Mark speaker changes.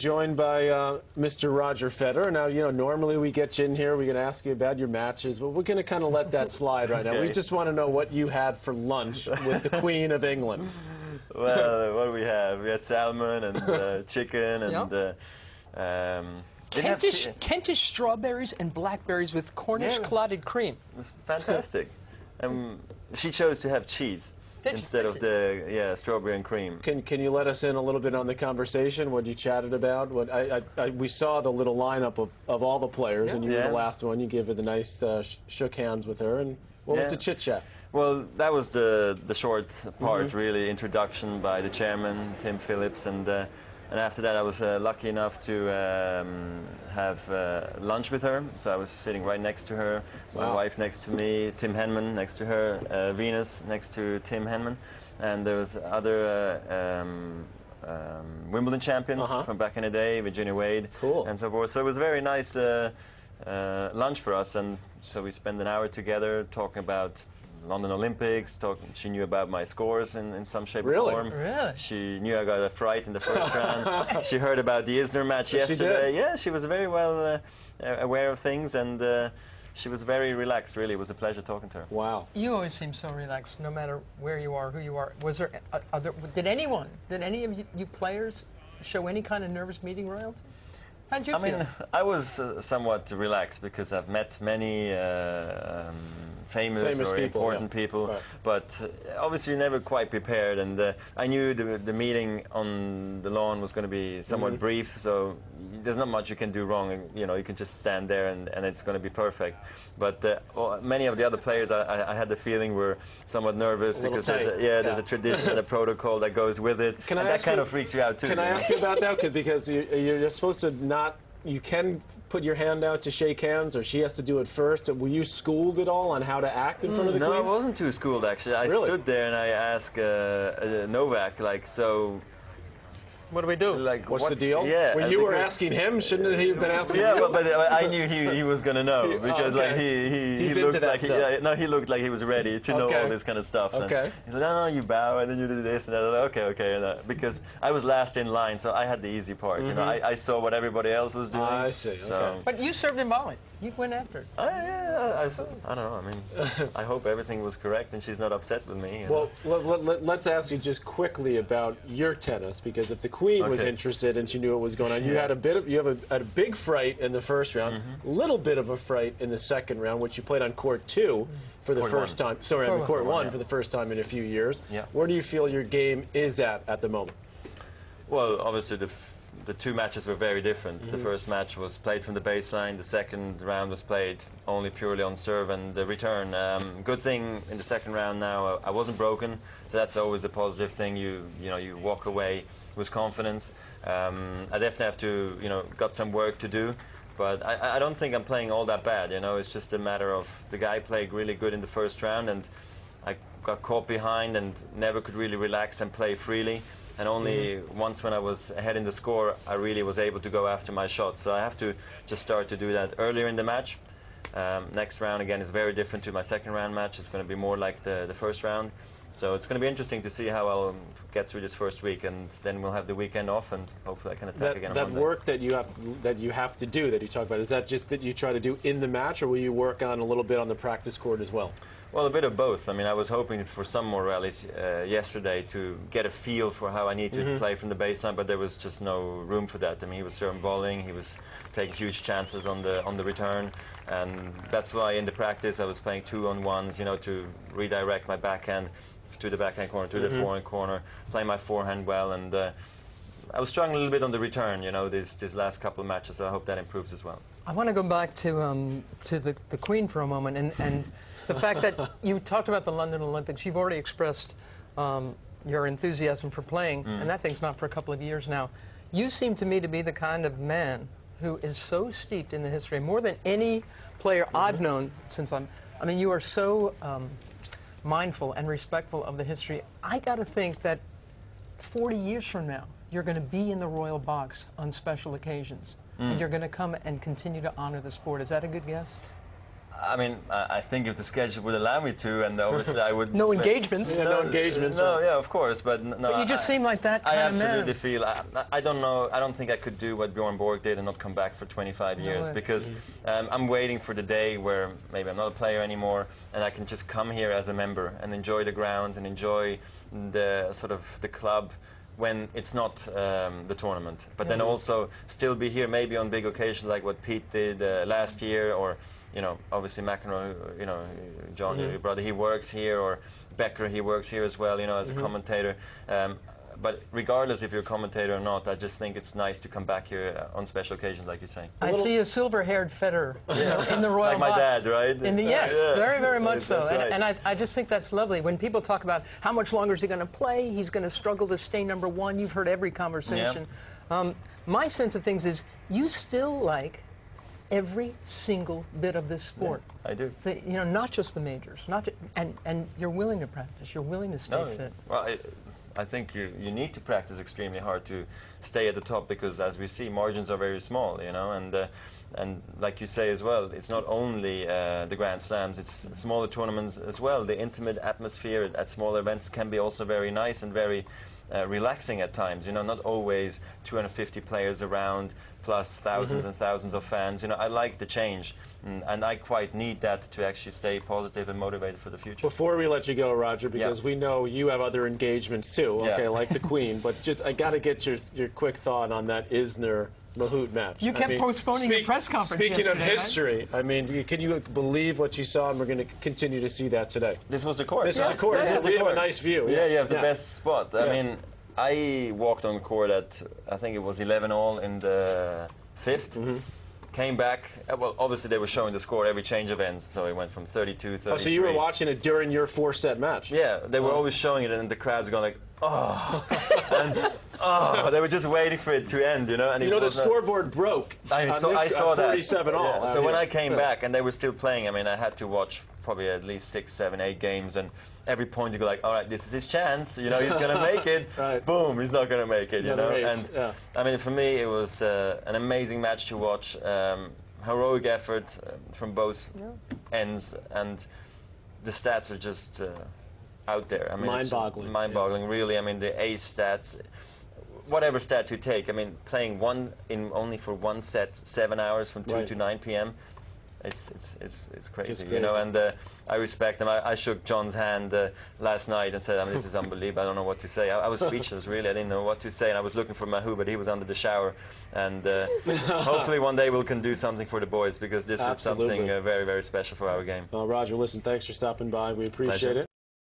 Speaker 1: Joined by Mr. Roger Federer. Now, normally we get you in here, we're going to ask you about your matches, but we're going to kind of let that slide right now. We just want to know what you had for lunch with the Queen of England.
Speaker 2: Well, what do we have? We had salmon and chicken and...
Speaker 3: Kentish strawberries and blackberries with Cornish clotted cream.
Speaker 2: It was fantastic. She chose to have cheese instead of the strawberry and cream.
Speaker 1: Can you let us in a little bit on the conversation? What you chatted about? We saw the little lineup of all the players, and you were the last one. You gave her the nice shook hands with her, and what was the chit chat?
Speaker 2: Well, that was the short part, really. Introduction by the chairman, Tim Phillips, and after that I was lucky enough to have lunch with her. So I was sitting right next to her, my wife next to me, Tim Henman next to her, Venus next to Tim Henman, and there was other Wimbledon champions from back in the day, Virginia Wade, and so forth. So it was a very nice lunch for us, and so we spent an hour together talking about London Olympics. She knew about my scores in some shape or form.
Speaker 3: Really?
Speaker 2: She knew I got a fright in the first round. She heard about the Isner match yesterday.
Speaker 1: She did?
Speaker 2: Yeah, she was very well aware of things, and she was very relaxed, really. It was a pleasure talking to her.
Speaker 1: Wow.
Speaker 3: You always seem so relaxed, no matter where you are, who you are. Was there, did any of you players show any kind of nervous meeting royalty? How'd you feel?
Speaker 2: I mean, I was somewhat relaxed because I've met many famous or
Speaker 1: people,
Speaker 2: important people, but obviously never quite prepared, and I knew the meeting on the lawn was going to be somewhat brief, so there's not much you can do wrong. You can just stand there and it's going to be perfect. But many of the other players, I had the feeling, were somewhat nervous because there's a tradition and a protocol that goes with it, and that kind of freaks you out too.
Speaker 1: Can I ask you about that? Because you're supposed to not. You can put your hand out to shake hands, or she has to do it first. Were you schooled at all on how to act in front of the Queen?
Speaker 2: No, I wasn't too schooled, actually. I stood there and I asked Novak, so...
Speaker 3: What do we do?
Speaker 1: What's the deal?
Speaker 2: Yeah.
Speaker 1: When you were asking him, shouldn't he have been asking you?
Speaker 2: Yeah, but I knew he was going to know, because he looked like he looked like he was ready to know all this kind of stuff.
Speaker 1: Okay.
Speaker 2: And he said, no, you bow, and then you do this, and I was like, okay. And, because I was last in line, so I had the easy part. I saw what everybody else was doing.
Speaker 1: I see. Okay.
Speaker 3: But you served in volley. You went after it.
Speaker 2: I don't know. I mean, I hope everything was correct and she's not upset with me.
Speaker 1: Well, let's ask you just quickly about your tennis, because if the Queen was interested and she knew what was going on, you had a big fright in the first round, a little bit of a fright in the second round, which you played on court 2 for the first time. Sorry, on court 1 for the first time in a few years.
Speaker 2: Yeah.
Speaker 1: Where do you feel your game is at the moment?
Speaker 2: Well, obviously the two matches were very different. The first match was played from the baseline. The second round was played only purely on serve and the return. Good thing in the second round now, I wasn't broken, so that's always a positive thing. You walk away with confidence. I definitely have to, got some work to do, but I don't think I'm playing all that bad. It's just a matter of the guy played really good in the first round, and I got caught behind and never could really relax and play freely. And only once when I was ahead in the score, I really was able to go after my shot. So I have to just start to do that earlier in the match. Next round, again, is very different to my second round match. It's going to be more like the first round. So it's going to be interesting to see how I'll get through this first week, and then we'll have the weekend off, and hopefully I can attack again on Monday.
Speaker 1: That work that you have to do, that you talk about, is that just that you try to do in the match, or will you work on a little bit on the practice court as well?
Speaker 2: Well, a bit of both. I mean, I was hoping for some more rallies yesterday to get a feel for how I need to play from the baseline, but there was just no room for that. I mean, he was serving volleying, he was taking huge chances on the return, and that's why in the practice I was playing 2-on-1s, to redirect my backhand to the backhand corner, to the forehand corner, play my forehand well, and I was struggling a little bit on the return, these last couple of matches, so I hope that improves as well.
Speaker 3: I want to go back to the Queen for a moment, and the fact that you talked about the London Olympics. You've already expressed your enthusiasm for playing, and that thing's not for a couple of years now. You seem to me to be the kind of man who is so steeped in the history, more than any player I've known since I mean, you are so mindful and respectful of the history. I got to think that 40 years from now, you're going to be in the royal box on special occasions, and you're going to come and continue to honor the sport. Is that a good guess?
Speaker 2: I mean, I think if the schedule would allow me to, and obviously I would.
Speaker 3: No engagements.
Speaker 1: Yeah, no engagements.
Speaker 2: No, yeah, of course, but no.
Speaker 3: But you just seem like that kind
Speaker 2: I
Speaker 3: of man.
Speaker 2: absolutely feel. I don't know. I don't think I could do what Bjorn Borg did and not come back for 25 years
Speaker 3: way.
Speaker 2: because I'm waiting for the day where maybe I'm not a player anymore and I can just come here as a member and enjoy the grounds and enjoy the sort of the club when it's not the tournament, but then also still be here maybe on big occasions like what Pete did last year, or obviously McEnroe, John, your brother, he works here, or Becker, he works here as well, as a commentator. But regardless if you're a commentator or not, I just think it's nice to come back here on special occasions, like you say.
Speaker 3: I see a silver-haired Federer in the Royal
Speaker 2: Like my
Speaker 3: box.
Speaker 2: dad, right?
Speaker 3: Yes,
Speaker 2: Yeah.
Speaker 3: very, very much so.
Speaker 2: That's right.
Speaker 3: And I just think that's lovely. When people talk about how much longer is he going to play, he's going to struggle to stay number one. You've heard every conversation. My sense of things is you still like every single bit of this sport.
Speaker 2: Yeah, I do.
Speaker 3: Not just the majors, and you're willing to practice. You're willing to stay fit.
Speaker 2: Well, I think you need to practice extremely hard to stay at the top because, as we see, margins are very small, and like you say as well, it's not only the Grand Slams, it's smaller tournaments as well. The intimate atmosphere at smaller events can be also very nice and very relaxing at times, not always 250 players around plus thousands and thousands of fans. I like the change, and I quite need that to actually stay positive and motivated for the future.
Speaker 1: Before we let you go, Roger, because we know you have other engagements too, okay, like the Queen, but I got to get your quick thought on that Isner-Mahut match.
Speaker 3: You kept postponing your press conference
Speaker 1: Speaking of
Speaker 3: yesterday,
Speaker 1: history,
Speaker 3: right?
Speaker 1: I mean, can you believe what you saw? And we're going to continue to see that today.
Speaker 2: This was the court.
Speaker 1: This is the court.
Speaker 2: This is
Speaker 1: We
Speaker 2: the
Speaker 1: have a
Speaker 2: court.
Speaker 1: nice view.
Speaker 2: Yeah, you have the best spot. I mean, I walked on court at, I think it was 11-all in the fifth. Came back. Well, obviously they were showing the score every change of ends, so it went from 32, 33.
Speaker 1: Oh, so you were watching it during your 4-set match?
Speaker 2: Yeah, they were always showing it, and the crowd's going like, oh, and they were just waiting for it to end, And
Speaker 1: the scoreboard broke.
Speaker 2: I saw that.
Speaker 1: 47-all.
Speaker 2: So when I came back and they were still playing, I mean, I had to watch probably at least 6, 7, 8 games, and every point you go like, all right, this is his chance, he's going to make it.
Speaker 1: Right.
Speaker 2: Boom, he's not going to make it,
Speaker 1: Race.
Speaker 2: And I mean, for me, it was an amazing match to watch, heroic effort from both ends, and the stats are just out there. I mean,
Speaker 1: mind-boggling.
Speaker 2: Mind-boggling, really. I mean, the ace stats, whatever stats you take. I mean, playing only for one set, 7 hours from 2 to 9 p.m. It's crazy, and I respect him. I shook John's hand last night and said, I mean, this is unbelievable. I don't know what to say. I was speechless, really. I didn't know what to say, and I was looking for Mahut, but he was under the shower. And hopefully one day we can do something for the boys, because this is something very, very special for our game.
Speaker 1: Well, Roger, listen, thanks for stopping by. We appreciate it.